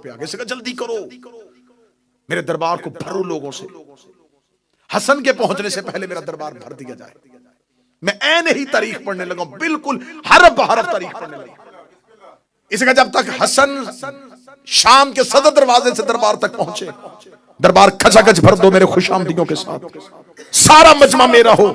पे आ गए। इसका जल्दी करो, मेरे दरबार को भरो लोगों से, हसन के पहुंचने से पहले मेरा दरबार भर दिया जाए। मैं ऐन ही तारीख पढ़ने लगा, बिल्कुल हरफ बहरफ तारीख पढ़ने लगा। इसका जब तक हसन शाम के सदर दरवाजे से दरबार तक पहुंचे, दरबार खचाखच भर दो मेरे खुशामदीयों के साथ, सारा मजमा मेरा हो,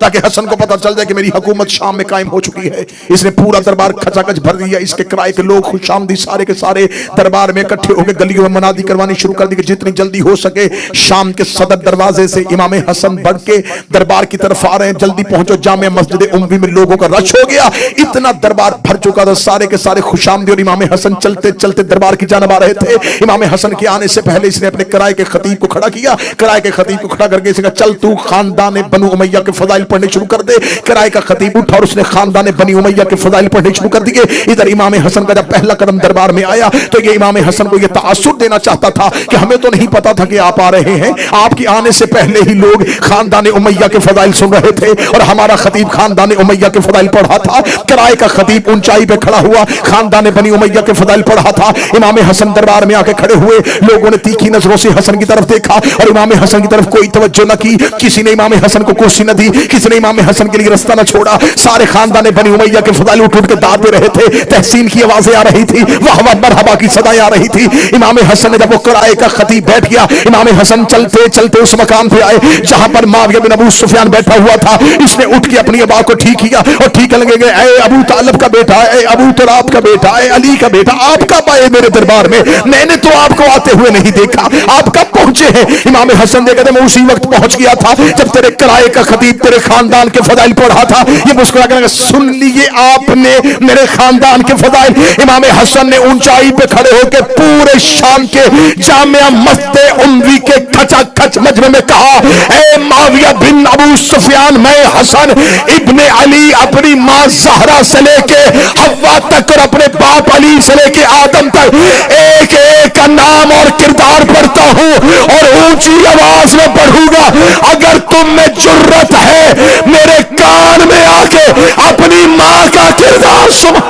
ताकि हसन को पता चल जाए कि मेरी हुकूमत शाम में कायम हो चुकी है। इसने पूरा दरबार खचाखच भर दिया। इसके किराए के लोग खुशामदी सारे के सारे दरबार में इकट्ठे होकर गलियों में मनादी करवानी शुरू कर दी कि जितनी जल्दी हो सके शाम के सदर दरवाजे से इमाम हसन बढ़ के दरबार की तरफ आ रहे हैं, जल्दी पहुंचो। जामे मस्जिद उम्वी में लोगों का रश हो गया, इतना दरबार भर चुका था। सारे के सारे खुशामदी और इमाम हसन चलते चलते दरबार की जानब आ रहे थे। इमाम हसन के आने से पहले इसने अपने किराए के खतीब को खड़ा किया। किराए के खतीब को खड़ा करके इसने कहा, चल तू खानदान बनु उमैया के फजाइल पढ़ने शुरू कर दे। किराए का खतीब उठा और उसने खानदान बनी उमैया के फजाइल पढ़ने शुरू कर दिए। इधर इमाम हसन का जब पहला कदम दरबार में आया तो ये इमाम हसन को ये तासुर देना चाहता था कि हमें तो नहीं पता था कि आप आ रहे हैं, आपके आने से पहले ही लोग खानदान उमैया के फजाइल सुन रहे थे और हमारा खतीब खानदान उमैया के फजाइल पढ़ा था। किराए का खतीब ऊंचाई पे खड़ा हुआ खानदान बनी उमैया के फजाइल पढ़ा था। इमाम हसन दरबार में आके खड़े हुए, लोगों ने तीखी नजरों से हसन की तरफ देखा और इमाम हसन की तरफ कोई तवज्जो न की। किसी ने इमाम हसन को कुर्सी न दी, किसी ने इमाम हसन के लिए रास्ता न छोड़ा। सारे खानदान बनी उमैया के फजाइल उठ उठ के दाद दे रहे थे, तहसीन की आवाजें आ रही थी, वाह वाह मरहबा की सदाएं आ रही थी। इमाम हसन ने जब वो किराए का खतीब बैठ गया, इमाम हसन चलते चलते उस मकाम पे आए जहां पर मुआविया बिन अबू सुफियान बैठा हुआ था। इसने उठ के अपनी आवाज को ठीक किया और ठीक लगे गए, ऐ अबू तालिब का बेटा, ऐ अबू तुराब का बेटा, ऐ अली का बेटा, आप कब आए मेरे दरबार में? मैंने तो आपको आते हुए नहीं देखा, आप कब पहुंचे हैं? इमाम हसन ने कहते मैं उसी वक्त पहुंच गया था जब तेरे किराए का खतीब तेरे खानदान के फजाइल पढ़ा था। ये मुस्कुरा कर सुन लिए आपने मेरे खानदान के फजाइल। इमाम हसन ने ऊंचाई पे खड़े होकर पूरे शाम के जामिया मस्जिद उम्वी के खचाखच मजमे में कहा, ऐ मुआविया बिन अबू सुफियान, मैं हसन इब्ने अली अपनी मां ज़हरा से लेके हव्वा तक और अपने बाप अली से लेके आदम तक एक एक का नाम और किरदार पढ़ता हूं और ऊंची आवाज में पढ़ूंगा। अगर तुम में जुर्रत है मेरे कान में आके अपनी मां का किरदार सुनो।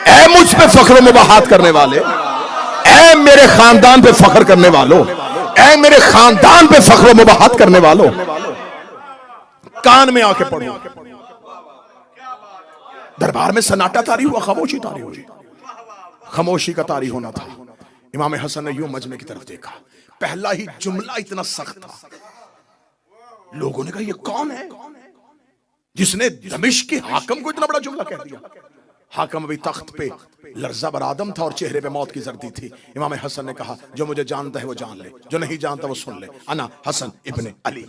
ऐ मुझ पे फख्र मुबाहात करने वाले, ऐ मेरे खानदान पे फख्र करने वालों, ऐ मेरे खानदान पे फख्र मुबाहात करने वालों, कान में आके पढ़ो। दरबार में सन्नाटा तारी हुआ, खामोशी तारी हुई, खामोशी का तारी होना था। इमाम हसन ने यूं मजमे की तरफ देखा, पहला ही जुमला इतना सख्त था, लोगों ने कहा ये कौन है जिसने दमिश्क के हाकिम को इतना बड़ा जुमला कह दिया? हाकिम अभी तख्त पे लर्जा बर आदम था और चेहरे पे मौत की जर्दी थी। इमाम हसन ने कहा जो मुझे जानता है वो जान ले, जो नहीं जानता वो सुन ले, अना हसन इब्ने अली,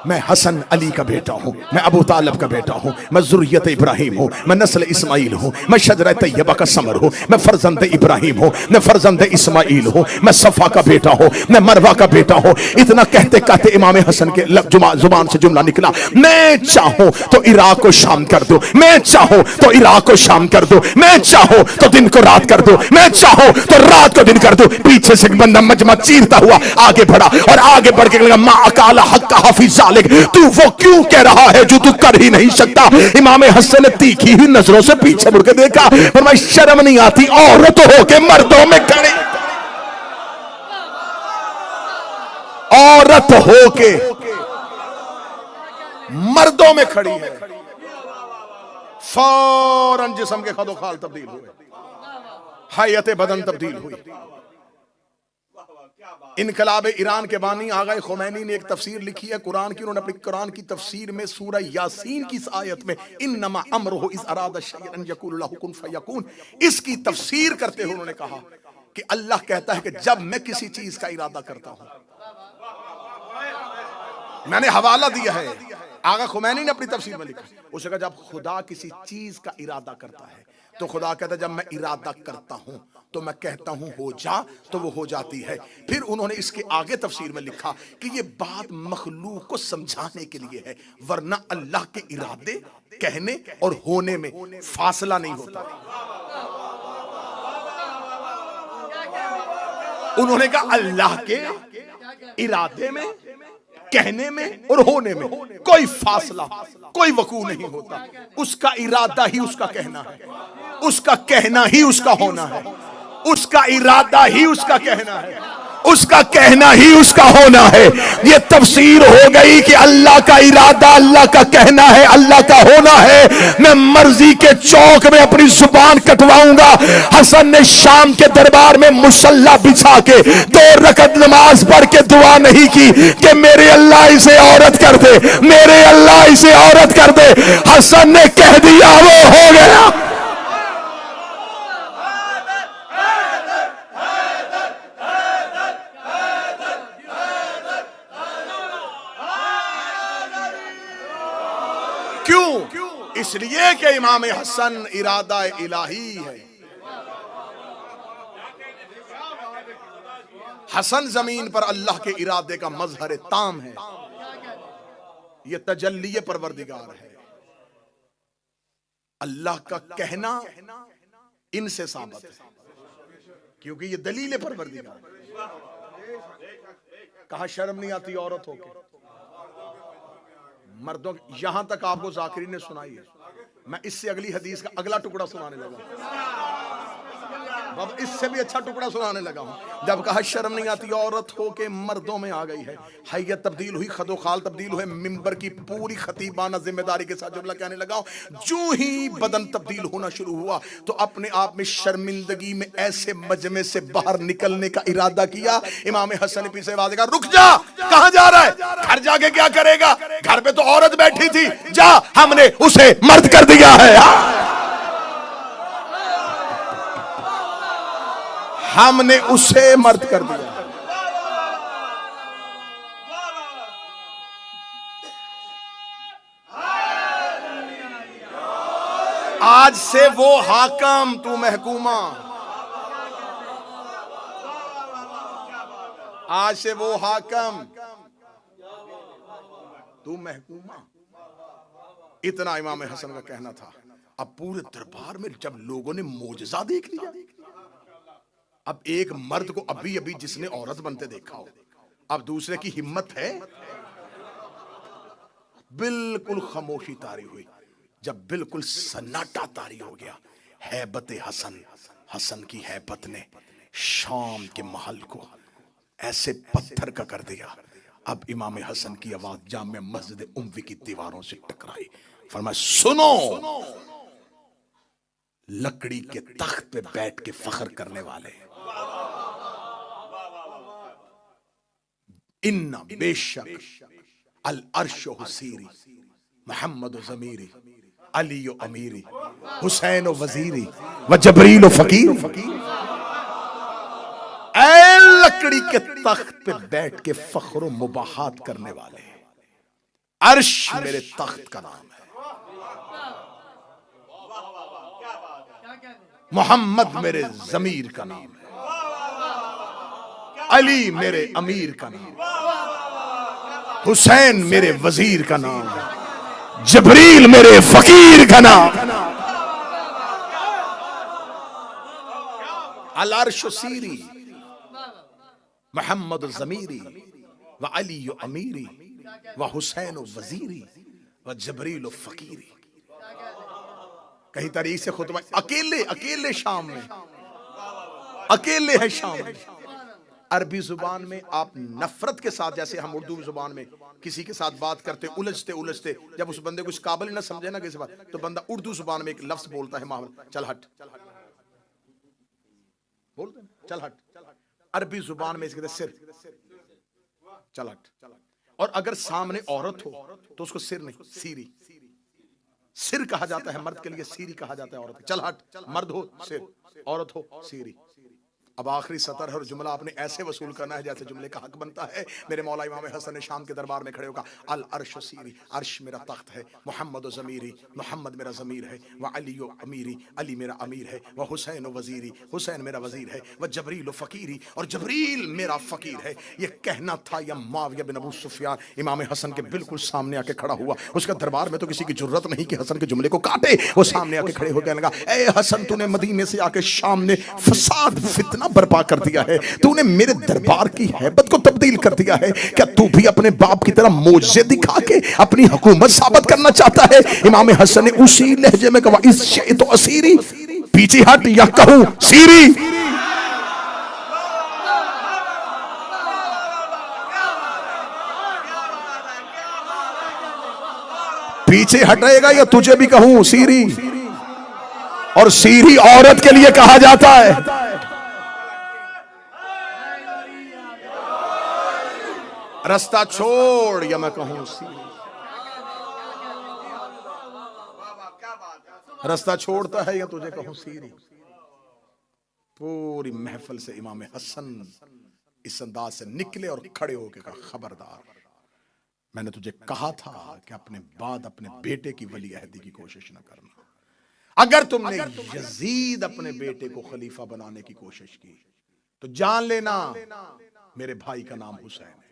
मैं हसन अली का बेटा हूं, मैं अबू तालिब का बेटा हूं, मैं ज़ुर्रियत इब्राहिम हूं, मैं नस्ल इस्माइल हूं, मैं शजरा तैयबा का समर हूं, मैं फर्जंद इब्राहिम हूं, मैं फर्जंद इस्माइल हूं, मैं सफा का बेटा हूं, मैं मरवा का बेटा हूं। इतना कहते कहते इमाम हसन के जुबान से जुमला निकला, मैं चाहूं तो इराक को शाम कर दो, मैं चाहूं तो इराक को शाम कर दो, मैं चाहूं तो दिन को रात कर दो, मैं चाहूं तो रात को दिन कर दो। पीछे से बंदा मजमा चीरता हुआ आगे बढ़ा और आगे बढ़ के लगा, मा अकाला हक का हाफिज, तू वो क्यों कह रहा है जो तू कर ही नहीं सकता? इमाम हसन ने तीखी ही नजरों से पीछे मुड़ के देखा, फरमाया शर्म नहीं आती औरत हो के मर्दों में खड़ी, औरत हो के मर्दों में खड़ी है। फौरन जिस्म के खदोखाल तब्दील हुए, हयत बदन तब्दील हुई। इनकलाब ईरान के बानी आगा खुमैनी ने एक तफसीर लिखी है कुरान की। उन्होंने अपनी कुरान की तफसीर में सूरह यासीन की इस आयत में इन्नमा अम्रुहु इज़ अरादा शैअन यक़ूलु लहु कुन फयकून, इसकी तफसीर करते हुए उन्होंने कहा कि अल्लाह कहता है कि जब मैं किसी चीज का इरादा करता हूं, मैंने हवाला दिया है, आगा खुमैनी ने अपनी तफसीर में लिखा, उसने कहा जब खुदा किसी चीज का इरादा करता है तो खुदा कहता है जब मैं इरादा करता हूं तो मैं कहता हूं हो जा तो वो हो जाती है। फिर उन्होंने इसके आगे तफसीर में लिखा कि ये बात मखलूक को समझाने के लिए है, वरना अल्लाह के इरादे कहने और होने में फासला नहीं होता। उन्होंने कहा अल्लाह के इरादे में, कहने में और होने में कोई फासला, कोई वकू नहीं होता। उसका इरादा ही उसका कहना है, उसका कहना ही उसका होना है, उसका इरादा ही उसका कहना है, उसका कहना ही उसका होना है। ये तफसीर हो गई कि अल्लाह का इरादा अल्लाह का कहना है, अल्लाह का होना है। मैं मर्जी के चौक में अपनी जुबान कटवाऊंगा। हसन ने शाम के दरबार में मुसल्ला बिछा के 2 रकत नमाज पढ़ के दुआ नहीं की कि मेरे अल्लाह इसे औरत कर दे, मेरे अल्लाह इसे औरत कर दे। हसन ने कह दिया, वो हो गया। क्यों? इसलिए कि इमाम हसन इरादा इलाही है। हसन जमीन पर अल्लाह के इरादे का मजहर ताम है। यह तजल्ली परवरदिगार है। अल्लाह का कहना इनसे साबित है, क्योंकि ये दलील परवरदिगार। कहा शर्म नहीं आती औरत होके? मर्दों, यहां तक आपको जाकिरी ने सुनाई है। मैं इससे अगली हदीस का अगला टुकड़ा सुनाने लगा। बाबा इससे भी अच्छा टुकड़ा सुनाने लगा हूं। जब कहा शर्म नहीं आती औरत हो के मर्दों में आ गई है, हैयत तब्दील हुई, खदोखाल तब्दील हुए, मिंबर की पूरी खतीबाना जिम्मेदारी के साथ जुमला कहने लगा हूं। जो ही बदन तब्दील होना शुरू हुआ तो अपने आप में शर्मिंदगी में ऐसे मजमे से बाहर निकलने का इरादा किया। इमाम हसन ने पीछे आवाज कहा, रुक जा, कहां जा रहा है? घर जाके क्या करेगा? घर पे तो औरत बैठी थी, जा, हमने उसे मर्द कर दिया है। हमने उसे मर्द कर दिया। आज से वो हाकम, तू महकूमा। आज से वो हाकम, तू महकूमा। इतना इमाम हसन का कहना था। अब पूरे दरबार में जब लोगों ने मोजज़ा देख लिया, अब एक मर्द को अभी अभी जिसने औरत बनते देखा हो, अब दूसरे की हिम्मत है? बिल्कुल खामोशी तारी हुई। जब बिल्कुल सन्नाटा तारी हो गया, हैबत हसन, हसन की हैबत ने शाम के महल को ऐसे पत्थर का कर दिया। अब इमाम हसन की आवाज जामे मस्जिद उम्वी की दीवारों से टकराई। फरमाया, सुनो, लकड़ी के तख्त पे बैठ के फख्र करने वाले, इन्ना बेशक अल अर्श हुसीरी, मोहम्मद ज़मीरी, अली अमीरी, हुसैन वजीरी व जबरील फकीर। ऐ लकड़ी के तख्त पे बैठ के फख्र मुबाहात करने वाले, अर्श मेरे तख्त का नाम है, मोहम्मद मेरे जमीर का नाम है, अली मेरे अमीर का नाम है, हुसैन मेरे वजीर का नाम है, जबरील मेरे फकीर का नाम। अल अर्श सीरी, मोहम्मद ज़मीरी व अली अमीरी व हुसैन वजीरी व जबरील फकीरी। कहीं तारीख से खुतबा अकेले अकेले शाम में, अकेले है शाम में। अरबी जुबान में आप नफरत के साथ, जैसे हम उर्दू जुबान में किसी के साथ बात करते उलझते उलझते, जब उस बंदे को इस काबिल न समझे ना किसी बात, तो बंदा उर्दू जुबान में एक लफ्ज बोलता है, माहौल, चल हट, बोलते हैं चल हट। अरबी जुबान में इसके सिर, चल हट। और अगर सामने औरत हो तो उसको सिर नहीं, सीरी, सिर कहा जाता है मर्द के लिए, सीरी कहा जाता है औरत। चल हट, मर्द हो सिर, औरत हो सीरी। अब आखिरी सतर है और जुमला आपने ऐसे वसूल करना है जैसे जुमले का हक बनता है। मेरे मौला इमाम हसन ने शाम के दरबार में खड़े होकर, अल अर्श सीरी, अर्श मेरा तख्त है, मोहम्मद ज़मीरी, मोहम्मद मेरा ज़मीर है, व अली अमीरी, अली मेरा अमीर है, व हुसैन वजीरी, हुसैन मेरा वजीर है, व जबरील फ़कीरी, और जबरील मेरा फ़कीर है। ये कहना था या मुआविया बिन अबू सुफियान इमाम हसन के बिल्कुल सामने आके खड़ा हुआ। उसका दरबार में तो किसी की जुर्रत नहीं कि हसन के जुमले को काटे। वो सामने आके खड़े हो गया, लगा, ए हसन, तूने मदीने से आके शाम में फसाद फितना जमाना बर्पा कर दिया है, तूने मेरे दरबार की हैबत को तब्दील कर दिया है। क्या तू भी अपने बाप की तरह मोजे दिखा के अपनी हुकूमत साबित करना चाहता है? इमाम हसन ने उसी लहजे में कहा, इस शे तो असीरी, पीछे हट या कहूं सीरी। पीछे हटेगा या तुझे भी कहूं सीरी। और सीरी औरत के लिए कहा जाता है। रास्ता छोड़ या मैं कहूं सीरी। रास्ता छोड़ता है या तुझे कहूं सीरी। पूरी महफिल से इमाम हसन इस अंदाज से निकले और खड़े होकर कहा, खबरदार, मैंने तुझे कहा था कि अपने बाद अपने बेटे की वली अहदी की कोशिश न करना। अगर तुमने यजीद अपने बेटे को खलीफा बनाने की कोशिश की तो जान लेना मेरे भाई का नाम हुसैन है।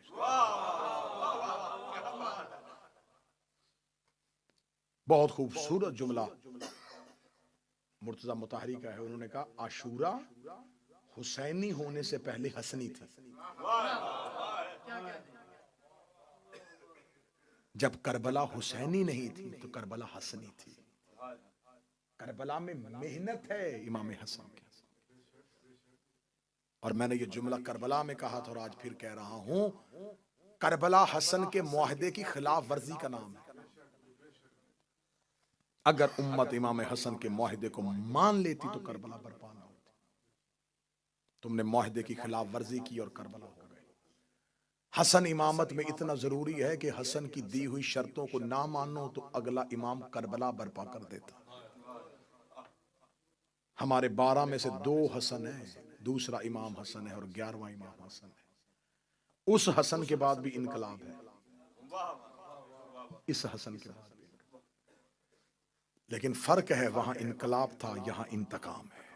बहुत खूबसूरत जुमला मुर्तजा मुताहरी का है। उन्होंने कहा, आशूरा हुसैनी होने से पहले हसनी थी। जब करबला हुसैनी नहीं थी तो करबला हसनी थी। करबला में मेहनत है इमाम हसन की। और मैंने ये जुमला करबला में कहा था और आज फिर कह रहा हूं, करबला हसन के मुआहदे की खिलाफ वर्जी का नाम है। अगर उम्मत इमाम हसन के मुआहदे को मान लेती तो करबला बर्पा ना होती। तुमने मुआहदे की खिलाफ वर्जी की और करबला हो गई। हसन इमामत में इतना जरूरी है कि हसन की दी हुई शर्तों को ना मानो तो अगला इमाम करबला बर्पा कर देता। हमारे 12 में से 2 हसन है, दूसरा इमाम हसन है और 11वां इमाम हसन है। उस हसन के बाद भी इनकलाब है, इस हसन के बाद भी। लेकिन फर्क है, वहां इनकलाब था, यहां इंतकाम है।